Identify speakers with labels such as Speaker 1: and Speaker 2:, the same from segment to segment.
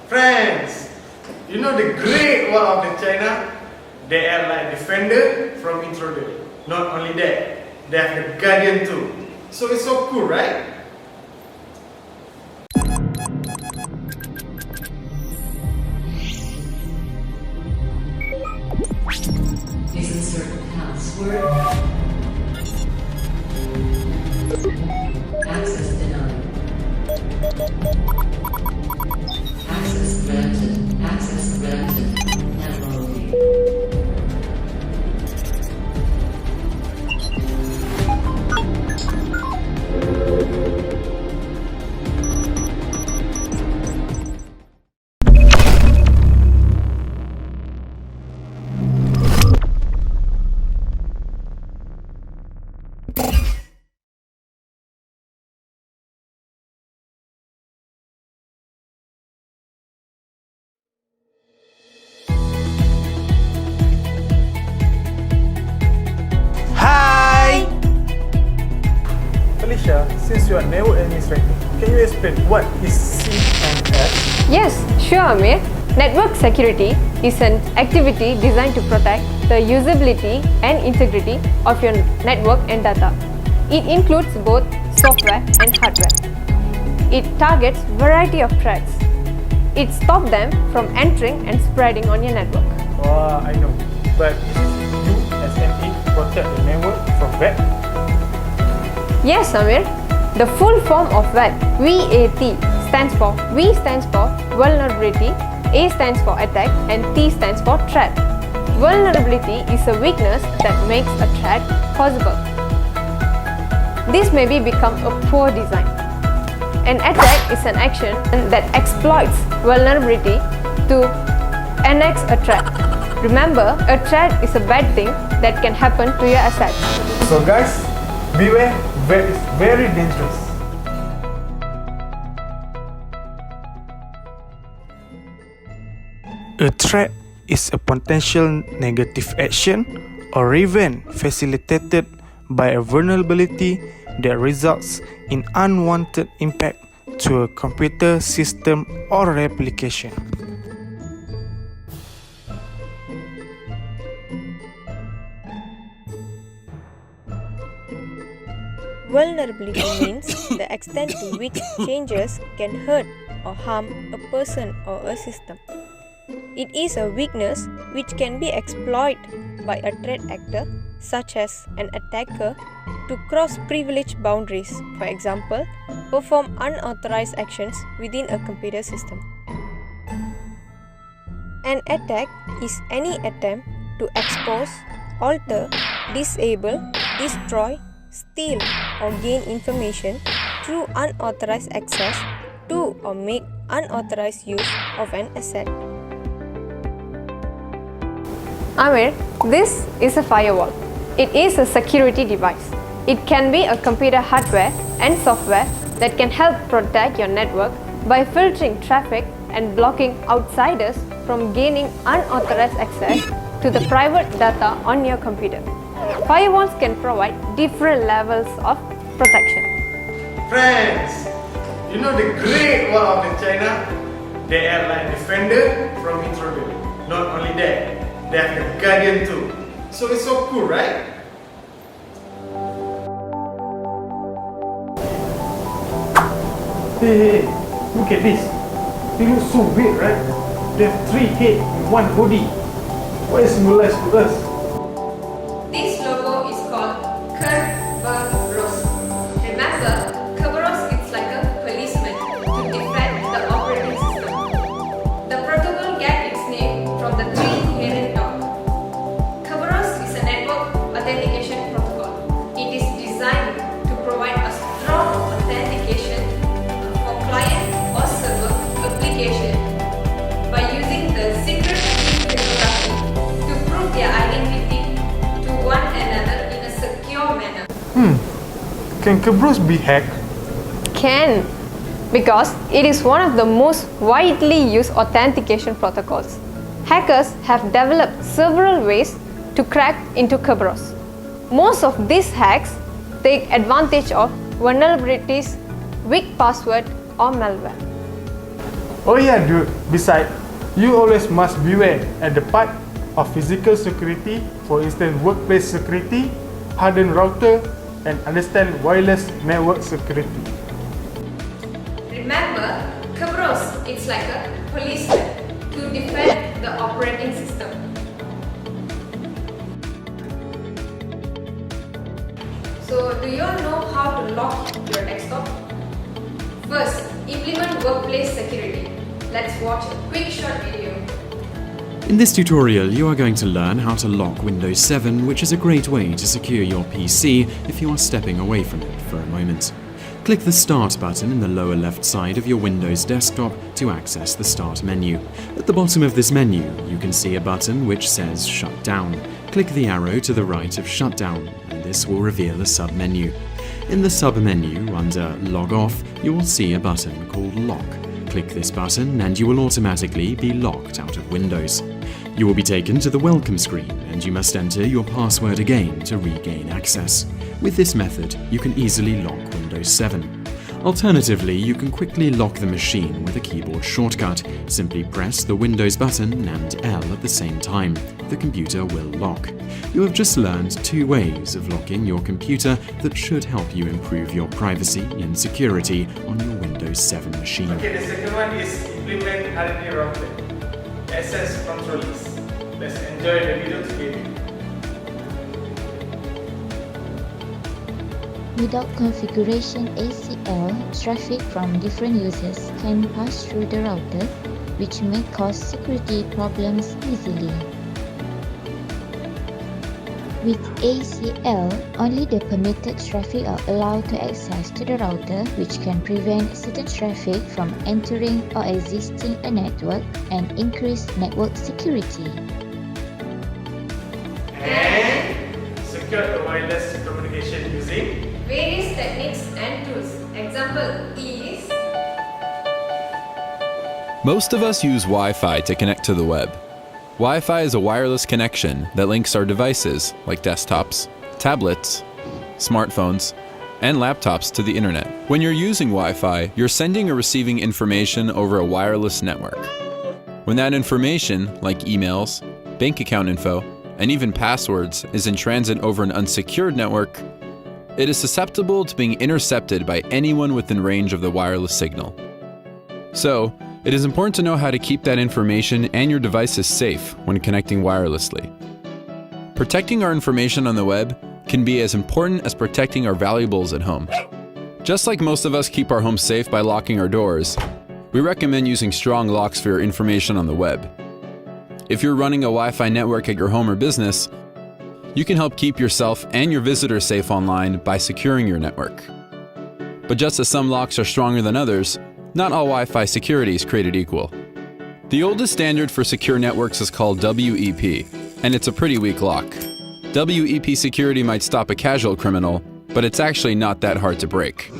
Speaker 1: Friends, you know the great wall of the China? They are like defender from intruder. Not only that, they have the guardian too. So it's so cool, right?
Speaker 2: Please insert password. Access denied. Access granted. Access granted. Temporarily.
Speaker 3: Felicia, since you are network administrator, can you explain what is CNS?
Speaker 4: Yes, sure Amir. Network security is an activity designed to protect the usability and integrity of your network and data. It includes both software and hardware. It targets variety of threats. It stops them from entering and spreading on your network.
Speaker 3: Wow, I know. But USNE protect the network from web?
Speaker 4: Yes, Amir. The full form of VAT, V-A-T, stands for V stands for vulnerability, A stands for attack, and T stands for threat. Vulnerability is a weakness that makes a threat possible. This may become a poor design. An attack is an action that exploits vulnerability to annex a threat. Remember, a threat is a bad thing that can happen to your assets.
Speaker 3: So guys, beware, web is very dangerous. A threat is a potential negative action or event facilitated by a vulnerability that results in unwanted impact to a computer system or application.
Speaker 5: Vulnerability means the extent to which changes can hurt or harm a person or a system. It is a weakness which can be exploited by a threat actor, such as an attacker, to cross privilege boundaries, for example, perform unauthorized actions within a computer system. An attack is any attempt to expose, alter, disable, destroy, steal or gain information through unauthorized access to or make unauthorized use of an asset.
Speaker 4: Amir, this is a firewall. It is a security device. It can be a computer hardware and software that can help protect your network by filtering traffic and blocking outsiders from gaining unauthorized access to the private data on your computer. Firewalls can provide different levels of protection.
Speaker 1: Friends, you know the great wall of the China? They are like defender from intruder. Not only that, they have the guardian too. So it's so cool, right?
Speaker 3: Hey, look at this. They look so weird, right? They have 3 heads and 1 body. What is symbolized to us?
Speaker 4: This logo is called Kerberos. Remember, Kerberos is like a policeman to defend the operating system. The protocol gets its name from the 3-headed dog. Kerberos is a network authentication protocol. It is designed to provide a strong authentication for client or server application by using the secret key cryptography to prove their identity to one another in a secure manner.
Speaker 3: Can Kerberos be hacked?
Speaker 4: Can, because it is one of the most widely used authentication protocols. Hackers have developed several ways to crack into Kerberos. Most of these hacks take advantage of vulnerabilities, weak password or malware.
Speaker 3: Oh yeah dude, besides, you always must beware at the part of physical security, for instance workplace security, harden router, and understand wireless network security.
Speaker 4: Remember, Kerberos, it's like a policeman to defend the operating system. So, do you all know how to lock your desktop? First, implement workplace security. Let's watch a quick short video.
Speaker 6: In this tutorial, you are going to learn how to lock Windows 7, which is a great way to secure your PC if you are stepping away from it for a moment. Click the Start button in the lower left side of your Windows desktop to access the Start menu. At the bottom of this menu, you can see a button which says Shut Down. Click the arrow to the right of Shut Down, and this will reveal a sub-menu. In the sub-menu, under Log Off, you will see a button called Lock. Click this button and you will automatically be locked out of Windows. You will be taken to the welcome screen and you must enter your password again to regain access. With this method, you can easily lock Windows 7. Alternatively, you can quickly lock the machine with a keyboard shortcut. Simply press the Windows button and L at the same time. The computer will lock. You have just learned 2 ways of locking your computer that should help you improve your privacy and security on your Windows 7 machine.
Speaker 1: Okay, the second one is implement hardening router. Access control list. Let's enjoy the video together.
Speaker 7: Without configuration ACL, traffic from different users can pass through the router, which may cause security problems easily. With ACL, only the permitted traffic are allowed to access to the router, which can prevent certain traffic from entering or existing a network and increase network security.
Speaker 1: And secure the wireless communication using
Speaker 4: Various techniques and tools. Example is
Speaker 8: Most of us use Wi-Fi to connect to the web. Wi-Fi is a wireless connection that links our devices, like desktops, tablets, smartphones, and laptops to the internet. When you're using Wi-Fi, you're sending or receiving information over a wireless network. When that information, like emails, bank account info, and even passwords, is in transit over an unsecured network, it is susceptible to being intercepted by anyone within range of the wireless signal. So, it is important to know how to keep that information and your devices safe when connecting wirelessly. Protecting our information on the web can be as important as protecting our valuables at home. Just like most of us keep our homes safe by locking our doors, we recommend using strong locks for your information on the web. If you're running a Wi-Fi network at your home or business, you can help keep yourself and your visitors safe online by securing your network. But just as some locks are stronger than others, not all Wi-Fi security is created equal. The oldest standard for secure networks is called WEP, and it's a pretty weak lock. WEP security might stop a casual criminal, but it's actually not that hard to break.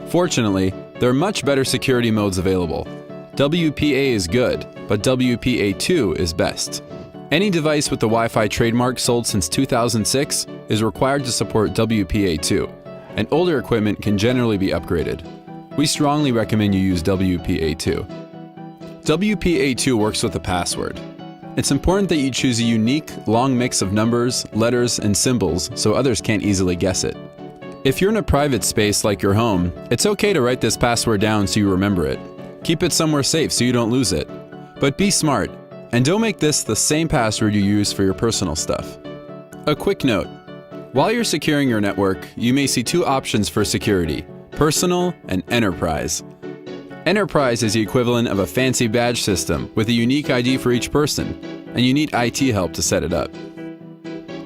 Speaker 8: Fortunately, there are much better security modes available. WPA is good, but WPA2 is best. Any device with the Wi-Fi trademark sold since 2006 is required to support WPA2, and older equipment can generally be upgraded. We strongly recommend you use WPA2. WPA2 works with a password. It's important that you choose a unique, long mix of numbers, letters, and symbols so others can't easily guess it. If you're in a private space like your home, it's okay to write this password down so you remember it. Keep it somewhere safe so you don't lose it. But be smart, and don't make this the same password you use for your personal stuff. A quick note. While you're securing your network, you may see 2 options for security: Personal and Enterprise. Enterprise is the equivalent of a fancy badge system with a unique ID for each person, and you need IT help to set it up.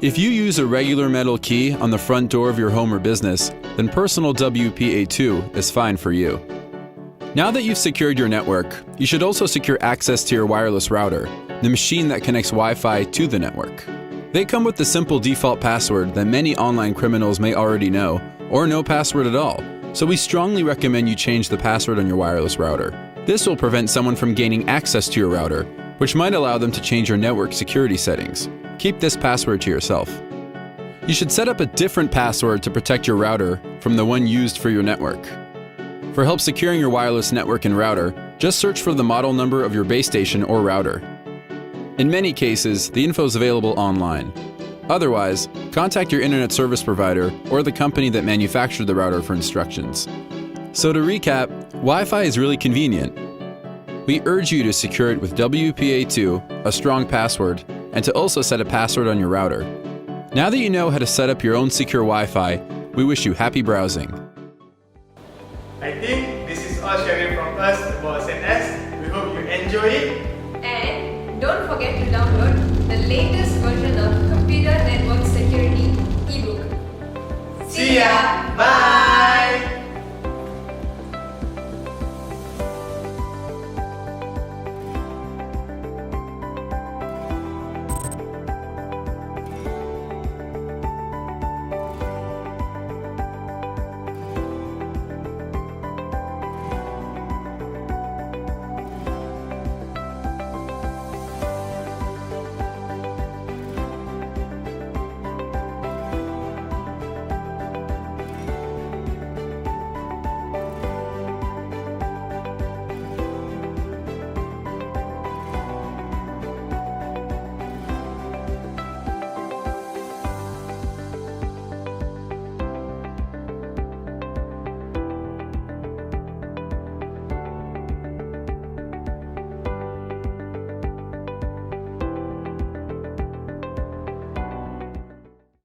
Speaker 8: If you use a regular metal key on the front door of your home or business, then Personal WPA2 is fine for you. Now that you've secured your network, you should also secure access to your wireless router, the machine that connects Wi-Fi to the network. They come with the simple default password that many online criminals may already know, or no password at all. So we strongly recommend you change the password on your wireless router. This will prevent someone from gaining access to your router, which might allow them to change your network security settings. Keep this password to yourself. You should set up a different password to protect your router from the one used for your network. For help securing your wireless network and router, Just search for the model number of your base station or router. In many cases, the info is available online. Otherwise, contact your internet service provider or the company that manufactured the router for instructions. So to recap, Wi-Fi is really convenient. We urge you to secure it with WPA2, a strong password, and to also set a password on your router. Now that you know how to set up your own secure Wi-Fi, we wish you happy browsing.
Speaker 1: I think this is all sharing from us about SNS. We hope you enjoy it.
Speaker 4: And don't forget to download the latest version of Computer Network Security ebook.
Speaker 1: See ya! Bye!